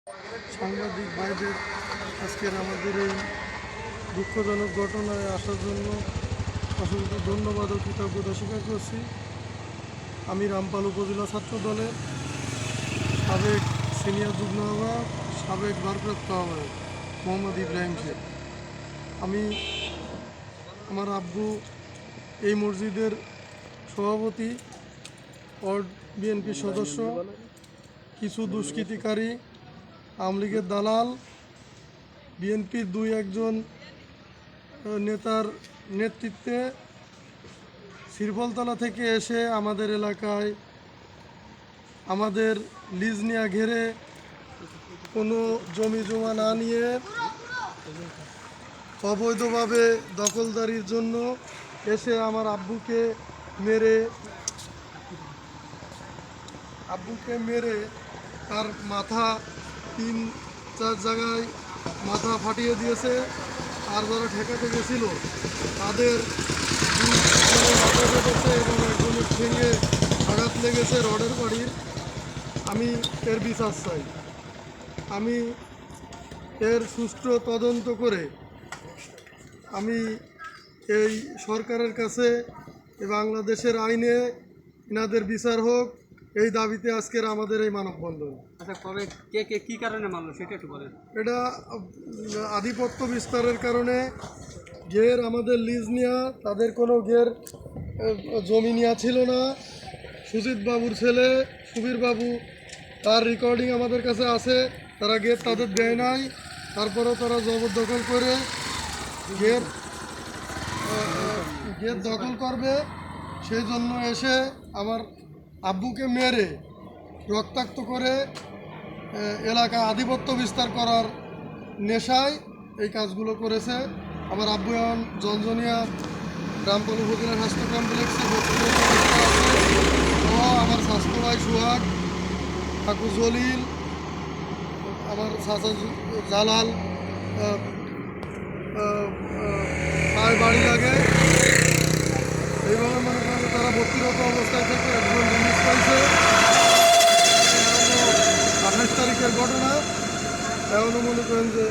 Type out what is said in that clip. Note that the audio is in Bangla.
সাংবাদিক ভাইদের আজকের আমাদের এই দুঃখজনক ঘটনায় আসার জন্য অসংখ্য ধন্যবাদ ও কৃতজ্ঞতা স্বীকার করছি। আমি রামপাল উপজেলা ছাত্র দলের সাবেক সিনিয়র যুগ্ম আহ্বায়ক, সাবেক ভারপ্রাপ্ত আহ্বায়ক মোহাম্মদ ইব্রাহিম শেখ। আমি আমার আব্বু এই মসজিদের সভাপতি, ওয়ার্ড বিএনপির সদস্য, কিছু দুষ্কৃতিকারী, আওয়ামী লীগের দালাল, বিএনপির দুই একজন নেতার নেতৃত্বে শিরফলতলা থেকে এসে আমাদের এলাকায় আমাদের লিজ নেওয়া ঘেরে কোনো জমি জমা না নিয়ে অবৈধভাবে দখলদারির জন্য এসে আমার আব্বুকে মেরে তার মাথা 3-4 জায়গায় মাথা ফাটিয়ে দিয়েছে। আর যারা ঠেকাতে গেছিল তাদের মাথা কেটেছে এবং একজনের ঠেঙে আঘাত লেগেছে রডের বাড়ির। আমি এর বিচার চাই। আমি এর সুষ্ঠু তদন্ত করে আমি এই সরকারের কাছে বাংলাদেশের আইনে এনাদের বিচার হোক, এই দাবিতে আজকের আমাদের এই মানববন্ধন। আচ্ছা, কবে কে কি কারণে মারলো সেটা একটু বলেন। এটা আধিপত্য বিস্তারের কারণে ঘের আমাদের লিজ নেওয়া, তাদের কোনো ঘের জমি নেওয়া ছিল না। সুজিত বাবুর ছেলে সুবীর বাবু, তার রেকর্ডিং আমাদের কাছে আছে। তারা ঘের তাদের দেয় নাই, তারপরেও তারা জবরদখল করে ঘের দখল করবে। সেই জন্য এসে আমার আব্বুকে মেরে রক্তাক্ত করে এলাকা আধিপত্য বিস্তার করার নেশায় এই কাজগুলো করেছে। আমার আব্বু এখন জঞ্জনিয়া রামপাল উপজেলা স্বাস্থ্য কমপ্লেক্সে ও আমার স্বাস্থ্য ভাই সুহাগ, কাকু জলিল, আমার চাচা জালাল পায়ে বাড়ি লাগে। এইভাবে মনে করেন তারা ভর্তিরত অবস্থায় থেকে একজন রিলিজ পাইছে। 28 তারিখের ঘটনা। এখনও মনে করেন যে